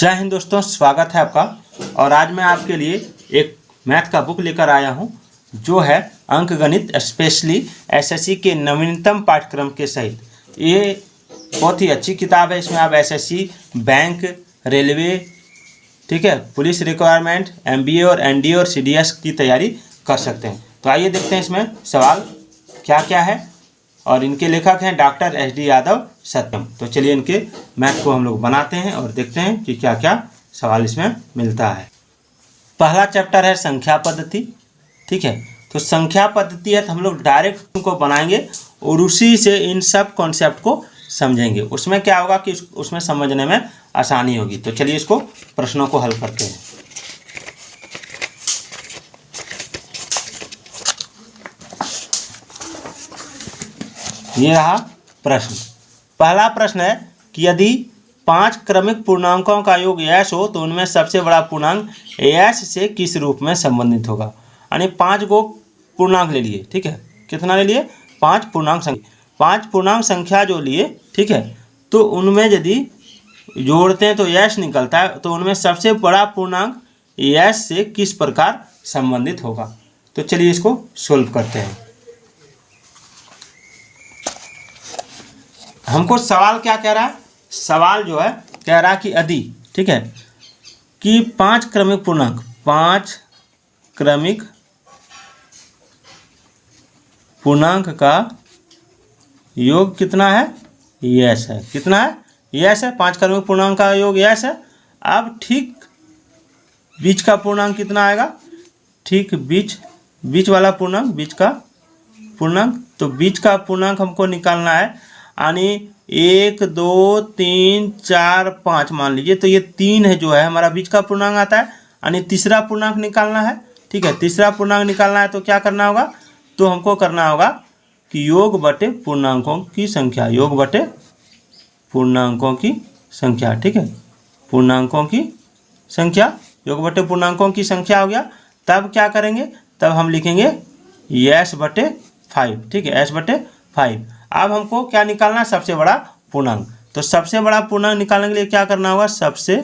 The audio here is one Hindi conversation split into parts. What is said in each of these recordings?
जय हिंद दोस्तों, स्वागत है आपका। और आज मैं आपके लिए एक मैथ का बुक लेकर आया हूं जो है अंकगणित स्पेशली एसएससी के नवीनतम पाठ्यक्रम के सहित। ये बहुत ही अच्छी किताब है। इसमें आप एसएससी, बैंक, रेलवे, ठीक है, पुलिस रिक्वायरमेंट, एमबीए और एनडीए और सीडीएस की तैयारी कर सकते हैं। तो आइए देखते हैं इसमें सवाल क्या क्या है। और इनके लेखक हैं डॉक्टर एस.डी. यादव सत्यम। तो चलिए इनके मैथ को हम लोग बनाते हैं और देखते हैं कि क्या क्या सवाल इसमें मिलता है। पहला चैप्टर है संख्या पद्धति, ठीक है। तो संख्या पद्धति है तो हम लोग डायरेक्ट उनको बनाएंगे और उसी से इन सब कॉन्सेप्ट को समझेंगे। उसमें क्या होगा कि उसमें समझने में आसानी होगी। तो चलिए इसको प्रश्नों को हल करते हैं। ये रहा प्रश्न। पहला प्रश्न है कि यदि 5 क्रमिक पूर्णांकों का योग यश हो तो उनमें सबसे बड़ा पूर्णांक यश से किस रूप में संबंधित होगा। यानी 5 को पूर्णांक ले लिए, ठीक है। कितना ले लिए? 5 पूर्णांक संख्या। 5 पूर्णांक संख्या जो लिए, ठीक है, तो उनमें यदि जोड़ते हैं तो यश निकलता है। तो उनमें सबसे बड़ा पूर्णांक यश से किस प्रकार संबंधित होगा। तो चलिए इसको सोल्व करते हैं। हमको सवाल क्या कह रहा है? सवाल जो है कह रहा है कि यदि, ठीक है, कि 5 क्रमिक पूर्णांक, 5 क्रमिक पूर्णांक का योग कितना है? यश है। कितना है? यश है। 5 क्रमिक पूर्णांक का योग यश है। अब ठीक बीच का पूर्णांक कितना आएगा? ठीक बीच वाला पूर्णांक, बीच का पूर्णांक। तो बीच का पूर्णांक हमको निकालना है। यानी 1 2 3 4 5 मान लीजिए। तो ये 3 है जो है हमारा बीच का पूर्णांक आता है। यानी तीसरा पूर्णांक निकालना है, ठीक है। तीसरा पूर्णांक निकालना है तो क्या करना होगा? तो हमको करना होगा कि योग बटे पूर्णांकों की संख्या, योग बटे पूर्णांकों की संख्या, ठीक है। पूर्णांकों की संख्या, योग बटे पूर्णांकों की संख्या हो गया। तब क्या करेंगे? तब हम लिखेंगे यश बटे 5, ठीक है, यश बटे 5। अब हमको क्या निकालना है? सबसे बड़ा पूर्णांक। तो सबसे बड़ा पूर्णांक निकालने के लिए क्या करना होगा? सबसे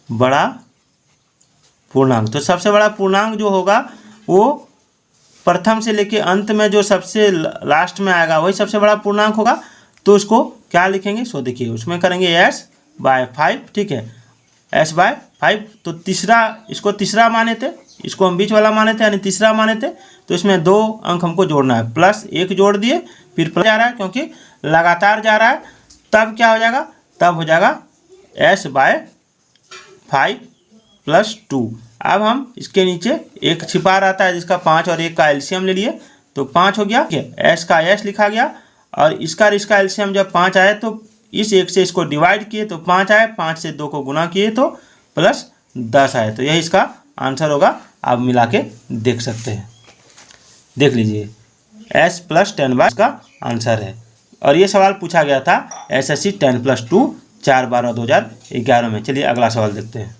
बड़ा पूर्णांक। तो सबसे बड़ा पूर्णांक जो होगा वो प्रथम से लेके अंत में जो सबसे लास्ट में आएगा वही सबसे बड़ा पूर्णांक होगा। तो उसको क्या लिखेंगे? सो देखिए उसमें करेंगे एस बाय 5, ठीक है, एस बाय 5। तो तीसरा, इसको तीसरा माने थे, इसको हम बीच वाला माने थे, यानी तीसरा माने थे। तो इसमें 2 अंक हमको जोड़ना है, प्लस 1 जोड़ दिए, फिर प्लस जा रहा है क्योंकि लगातार जा रहा है। तब क्या हो जाएगा? तब हो जाएगा एस बाय 5 प्लस 2। अब हम इसके नीचे एक छिपा रहता है जिसका 5 और 1 का एलसीएम ले लिए। तो 5 हो गया, ठीक है, एस का एस लिखा गया। और इसका एलसीएम जब 5 आए तो इस 1 से इसको डिवाइड किए तो 5 आए, 5 से 2 को गुना किए तो प्लस 10 आए। तो यही इसका आंसर होगा। आप मिला के देख सकते हैं, देख लीजिए, s + 10 का आंसर है। और ये सवाल पूछा गया था एसएससी 10+2 4/12/2011 में। चलिए अगला सवाल देखते हैं।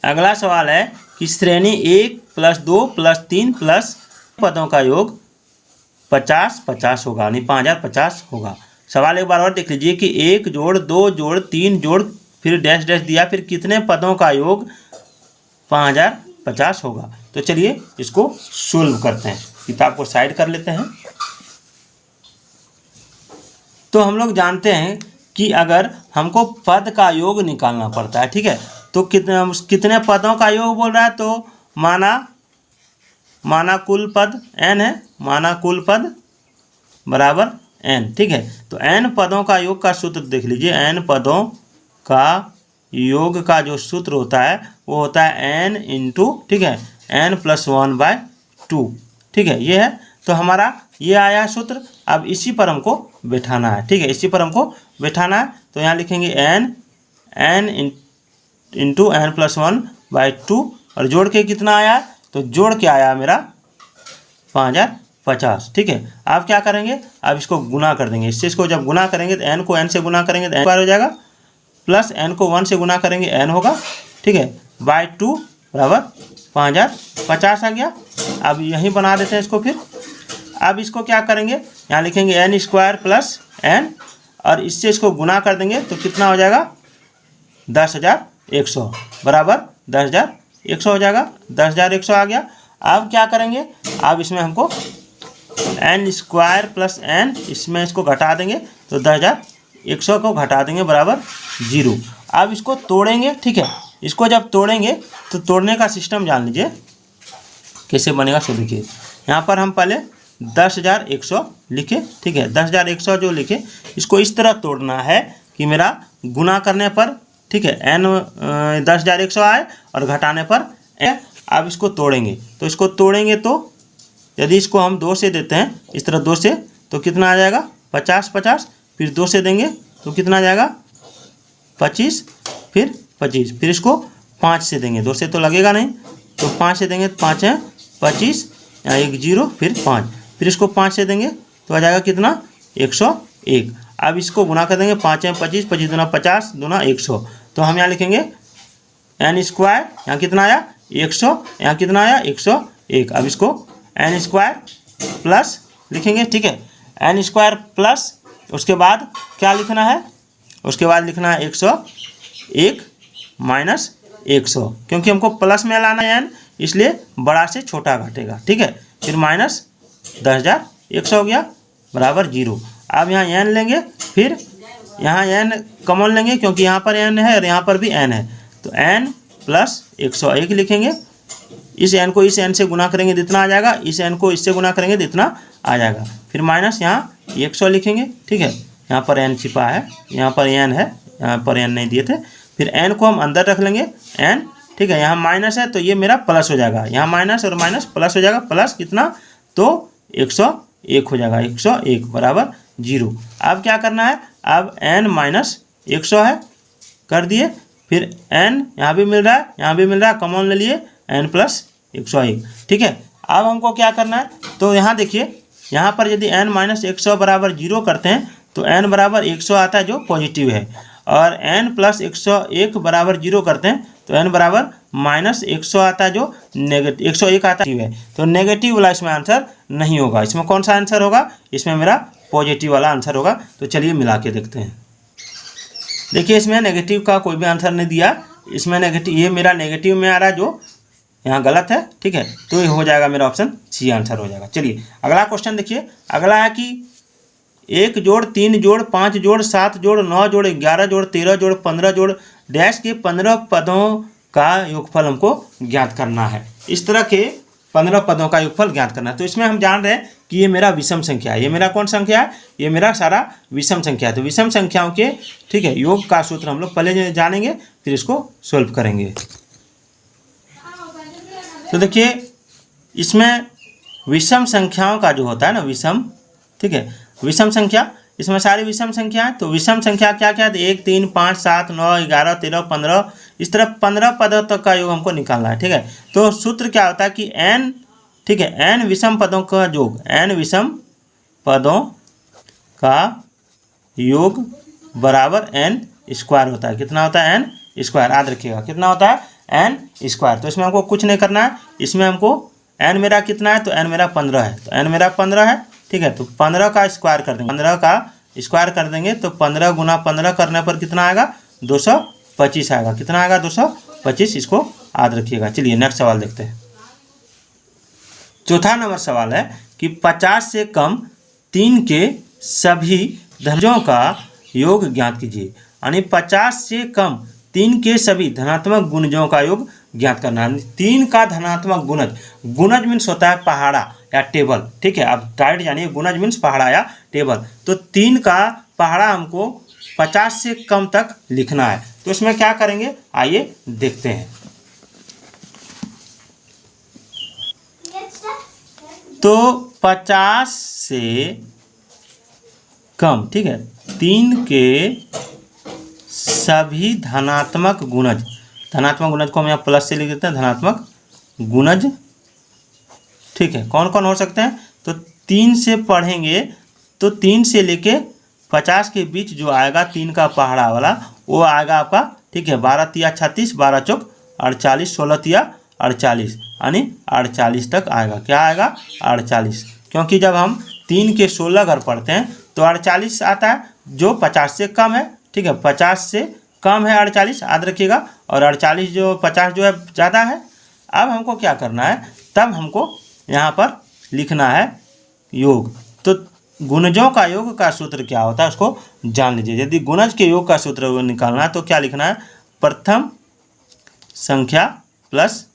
अगला सवाल है कि श्रेणी 1 + 2 + 3 + पदों का योग 50-50 होगा, यानी 5050 होगा। सवाल एक बार और देख लीजिए कि 1 जोड़ 2 जोड़ 3 जोड़ फिर डैश डैश दिया, फिर कितने पदों का योग 5050 होगा। तो चलिए इसको सोल्व करते हैं। किताब को साइड कर लेते हैं। तो हम लोग जानते हैं कि अगर हमको पद का योग निकालना पड़ता है, ठीक है, तो कितने पदों का योग बोल रहा है? तो माना कुल पद n है, माना कुल पद बराबर n, ठीक है। तो n पदों का योग का सूत्र देख लीजिए। n पदों का योग का जो सूत्र होता है वो होता है n इंटू, ठीक है, n + 1/2, ठीक है, ये है। तो हमारा ये आया सूत्र। अब इसी पर हमको बैठाना है, ठीक है, इसी पर हमको बैठाना है। तो यहाँ लिखेंगे n इंटू n + 1/2 और जोड़ के कितना आया? तो जोड़ के आया मेरा 5050, ठीक है। अब क्या करेंगे? अब इसको गुना कर देंगे। इससे इसको जब गुना करेंगे तो n को n से गुना करेंगे तो n बार हो जाएगा, प्लस n को 1 से गुना करेंगे n होगा, ठीक है, /2 बराबर 5050 आ गया। अब यहीं बना देते हैं इसको। फिर अब इसको क्या करेंगे? यहाँ लिखेंगे n² + n और इससे इसको गुना कर देंगे तो कितना हो जाएगा 10,100 बराबर 10,100 हो जाएगा। 10,100 आ गया। अब क्या करेंगे, अब इसमें हमको n स्क्वायर प्लस n, इसमें इसको घटा देंगे तो 10,100 को घटा देंगे बराबर 0। अब इसको तोड़ेंगे, ठीक है। इसको जब तोड़ेंगे तो तोड़ने का सिस्टम जान लीजिए कैसे बनेगा। सो देखिए यहाँ पर हम पहले 10,100 लिखे, ठीक है। 10,100 जो लिखे इसको इस तरह तोड़ना है कि मेरा गुना करने पर, ठीक है, n 10,100 आए और घटाने पर n। अब इसको तोड़ेंगे तो इसको तोड़ेंगे तो यदि इसको हम 2 से देते हैं, इस तरह 2 से, तो कितना आ जाएगा 50, फिर 2 से देंगे तो कितना आ जाएगा 25, फिर 25, फिर इसको 5 से देंगे, 2 से तो लगेगा नहीं, तो 5 से देंगे तो 5 है 25, यहाँ 1 0, फिर 5, फिर इसको 5 से देंगे तो आ जाएगा कितना 101। अब इसको गुना कर देंगे, 5 है 25, 25 दूना 50, दूना 100, तो हम यहाँ लिखेंगे n स्क्वायर, यहाँ कितना आया 100, यहाँ कितना आया 101। अब इसको n स्क्वायर प्लस लिखेंगे, ठीक है, n स्क्वायर प्लस उसके बाद क्या लिखना है, उसके बाद लिखना है 101 माइनस 100, क्योंकि हमको प्लस में लाना है n, इसलिए बड़ा से छोटा घटेगा, ठीक है। फिर माइनस 10,100 हो गया बराबर 0। अब यहाँ n लेंगे, फिर यहाँ n कॉमन लेंगे क्योंकि यहाँ पर n है और यहाँ पर भी n है, तो n प्लस 101 लिखेंगे। इस n को इस n से गुना करेंगे जितना आ जाएगा, इस n को इससे गुना करेंगे जितना आ जाएगा, फिर माइनस यहाँ 100 लिखेंगे, ठीक है। यहाँ पर n छिपा है, यहाँ पर n है, यहाँ पर n नहीं दिए थे, फिर n को हम अंदर रख लेंगे n, ठीक है। यहाँ माइनस है तो ये मेरा प्लस हो जाएगा, यहाँ माइनस और माइनस प्लस हो जाएगा, प्लस कितना तो 101 हो जाएगा, 101 बराबर 0। अब क्या करना है, अब n माइनस 100 है कर दिए, फिर n यहाँ भी मिल रहा है, यहाँ भी मिल रहा है, कॉमन ले लिए n प्लस 101, ठीक है। अब हमको क्या करना है, तो यहाँ देखिए यहाँ पर यदि n माइनस 100 बराबर 0 करते हैं तो n बराबर 100 आता है जो पॉजिटिव है, और n प्लस 101 बराबर 0 करते हैं तो n बराबर माइनस 100 आता है जो नेगेटिव 101 आता है, तो नेगेटिव वाला इसमें आंसर नहीं होगा। इसमें कौन सा आंसर होगा, इसमें मेरा पॉजिटिव वाला आंसर होगा। तो चलिए मिला के देखते हैं। देखिए इसमें नेगेटिव का कोई भी आंसर नहीं दिया, इसमें नेगेटिव, ये मेरा नेगेटिव में आ रहा है जो यहाँ गलत है, ठीक है, तो ये हो जाएगा मेरा ऑप्शन सी आंसर हो जाएगा। चलिए अगला क्वेश्चन देखिए। अगला है कि 1 जोड़ 3 जोड़ 5 जोड़ 7 जोड़ 9 जोड़ 11 जोड़ 13 जोड़ 15 जोड़ डैश के 15 पदों का योगफल हमको ज्ञात करना है। इस तरह के 15 पदों का योगफल ज्ञात करना है। तो इसमें हम जान रहे हैं कि ये मेरा विषम संख्या है, ये मेरा कौन संख्या है, ये मेरा सारा विषम संख्या है। तो विषम संख्याओं के, ठीक है, योग का सूत्र हम लोग पहले जानेंगे, फिर इसको सोल्व करेंगे। तो देखिए इसमें विषम संख्याओं का जो होता है ना विषम, ठीक है, विषम संख्या, इसमें सारी विषम संख्या है। तो विषम संख्या क्या क्या है, 1 3 5 7 9 11 13 15, इस तरह 15 पदों तक का योग हमको निकालना है, ठीक है। तो सूत्र क्या होता है कि n, ठीक है, n विषम पदों का योग, n विषम पदों का योग बराबर n स्क्वायर होता है। कितना होता है, n स्क्वायर, याद रखिएगा कितना होता है n स्क्वायर। तो इसमें हमको कुछ नहीं करना है, इसमें हमको n मेरा कितना है, तो n मेरा 15 है, तो n मेरा 15 है, ठीक है। तो 15 का स्क्वायर कर देंगे, 15 का स्क्वायर कर देंगे तो 15 गुना 15 करने पर कितना आएगा 225 आएगा। कितना आएगा 225, इसको याद रखिएगा। चलिए नेक्स्ट सवाल देखते हैं। चौथा नंबर सवाल है कि 50 से कम 3 के सभी धनात्मकों का योग ज्ञात कीजिए। यानी 50 से कम 3 के सभी धनात्मक गुणजों का योग ज्ञात करना है। 3 का धनात्मक गुणज, गुणज मीन्स होता है पहाड़ा या टेबल, ठीक है। आप डायरेक्ट जानिए गुणज मीन्स पहाड़ा या टेबल। तो 3 का पहाड़ा हमको 50 से कम तक लिखना है। तो इसमें क्या करेंगे, आइए देखते हैं। तो 50 से कम, ठीक है, 3 के सभी धनात्मक गुणज, धनात्मक गुणज को हम यहाँ प्लस से लिख देते हैं, धनात्मक गुणज, ठीक है। कौन कौन हो सकते हैं, तो 3 से पढ़ेंगे तो 3 से लेके 50 के बीच जो आएगा 3 का पहाड़ा वाला वो आएगा आपका, ठीक है, 12 तिया 36, 12 चौक 48, 16 तिया 48, यानी 48 तक आएगा। क्या आएगा 48, क्योंकि जब हम 3 के 16 घर पढ़ते हैं तो 48 आता है, जो 50 से कम है, ठीक है, 50 से कम है 48, याद रखिएगा, और 48 जो 50 जो है ज़्यादा है। अब हमको क्या करना है, तब हमको यहाँ पर लिखना है योग। तो गुणजों का योग का सूत्र क्या होता है उसको जान लीजिए। यदि गुणज के योग का सूत्र निकालना है तो क्या लिखना है, प्रथम संख्या प्लस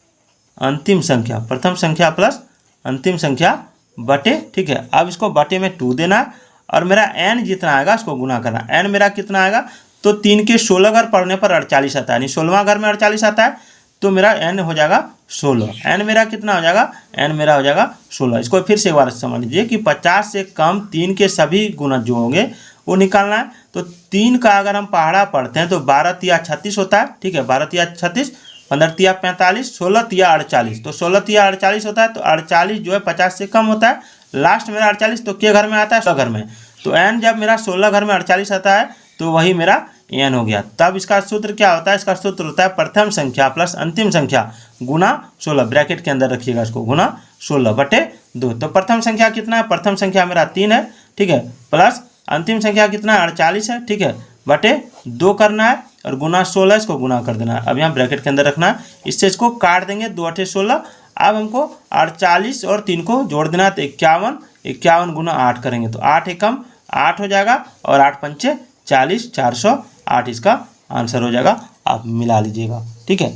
अंतिम संख्या, प्रथम संख्या प्लस अंतिम संख्या बटे, ठीक है। अब इसको बटे में 2 देना है और मेरा n जितना आएगा उसको गुना करना। n मेरा कितना आएगा, तो 3 के 16 घर पढ़ने पर 48 आता है, यानी 16वां घर में 48 आता है, तो मेरा n हो जाएगा 16। n मेरा कितना हो जाएगा, n मेरा हो जाएगा 16। इसको फिर से एक बार समझ लीजिए कि 50 से कम 3 के सभी गुणज जो होंगे वो निकालना है। तो 3 का अगर हम पहाड़ा पढ़ते हैं तो 12 तिया 36 होता है, ठीक है, 12 तिया 36, 15 तिया 45, 16 तिया 48, तो 16 तिया 48 होता है। तो 48 जो है 50 से कम होता है, लास्ट मेरा 48 तो के घर में आता है, 100 घर में। तो n जब मेरा 16 घर में 48 आता है तो वही मेरा n हो गया। तब इसका सूत्र क्या होता है, इसका सूत्र होता है प्रथम संख्या प्लस अंतिम संख्या गुना 16, ब्रैकेट के अंदर रखिएगा इसको, गुना 16 बटे 2। तो प्रथम संख्या कितना है, प्रथम संख्या मेरा 3 है, ठीक है, प्लस अंतिम संख्या कितना है 48 है, ठीक है, बटे 2 करना है और गुना 16 इसको गुना कर देना है। अब यहाँ ब्रैकेट के अंदर रखना है, इससे इसको काट देंगे, 2 8 16। अब हमको 48 और 3 को जोड़ देना है, तो 51, 51 गुना 8 करेंगे तो 8 एकम 8 हो जाएगा और 8 पंचे 40, 408 इसका आंसर हो जाएगा। आप मिला लीजिएगा, ठीक है।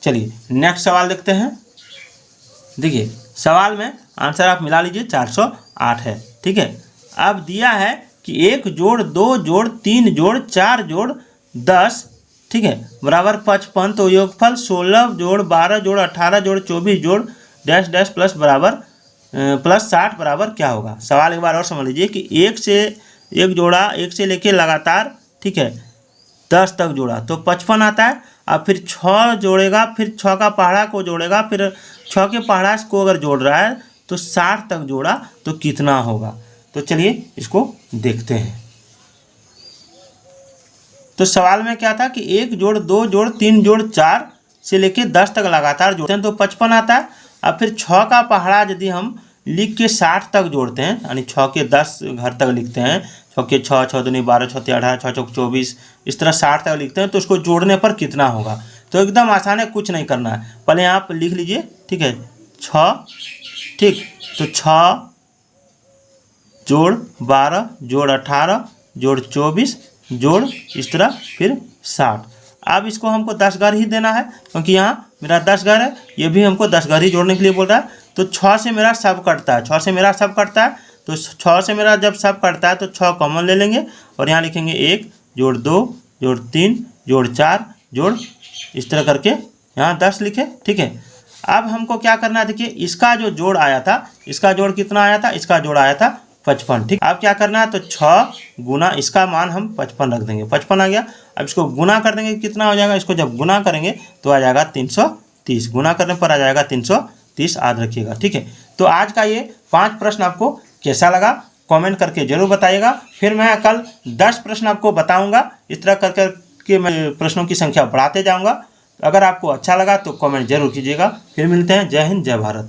चलिए नेक्स्ट सवाल देखते हैं। देखिए सवाल में आंसर आप मिला लीजिए, 408 है, ठीक है। अब दिया है कि 1 जोड़ 2 जोड़ 3 जोड़ 4 जोड़ 10, ठीक है, बराबर 55, तो योगफल 16 जोड़ 12 जोड़ 18 जोड़ 24 जोड़ डैश डैश प्लस बराबर प्लस 60 बराबर क्या होगा। सवाल एक बार और समझ लीजिए कि 1 से 1 जोड़ा, 1 से लेके लगातार, ठीक है, 10 तक जोड़ा तो 55 आता है। अब फिर 6 जोड़ेगा, फिर 6 का पहाड़ा को जोड़ेगा, फिर 6 के पहाड़ा को अगर जोड़ रहा है तो 60 तक जोड़ा तो कितना होगा। तो चलिए इसको देखते हैं। तो सवाल में क्या था कि 1 जोड़ 2 जोड़ 3 जोड़ 4 से लेके 10 तक लगातार जोड़ते हैं तो 55 आता है। अब फिर 6 का पहाड़ा यदि हम लिख के 60 तक जोड़ते हैं, यानी 6 के 10 घर तक लिखते हैं, 6 के 6, 6 दूनी 12, 6 तिया 18, 6 चौक 24, इस तरह 60 तक लिखते हैं, तो उसको जोड़ने पर कितना होगा। तो एकदम आसान है, कुछ नहीं करना है, पहले आप लिख लीजिए, ठीक है, 6, ठीक, तो 6 जोड़ 12 जोड़ 18 जोड़ 24 जोड़ इस तरह फिर 60। अब इसको हमको 10 घर ही देना है, क्योंकि यहाँ मेरा 10 घर है, ये भी हमको 10 घर ही जोड़ने के लिए बोल रहा है। तो 6 से मेरा सब कटता है, 6 से मेरा सब कटता है, तो 6 से मेरा जब सब कटता है तो 6 कॉमन ले लेंगे और यहाँ लिखेंगे 1 जोड़ 2 जोड़ 3 जोड़ 4 जोड़ इस तरह करके यहाँ 10 लिखे, ठीक है। अब हमको क्या करना है, देखिए इसका जो जोड़ आया था, इसका जोड़ कितना आया था, इसका जोड़ आया था 55, ठीक। अब क्या करना है, तो 6 गुना इसका मान हम 55 रख देंगे, 55 आ गया। अब इसको गुना कर देंगे, कितना हो जाएगा, इसको जब गुना करेंगे तो आ जाएगा 330, गुना करने पर आ जाएगा 330, याद रखिएगा, ठीक है। तो आज का ये 5 प्रश्न आपको कैसा लगा कमेंट करके जरूर बताइएगा। फिर मैं कल 10 प्रश्न आपको बताऊंगा, इस तरह कर करके मैं प्रश्नों की संख्या बढ़ाते जाऊंगा। अगर आपको अच्छा लगा तो कमेंट जरूर कीजिएगा। फिर मिलते हैं, जय हिंद जय भारत।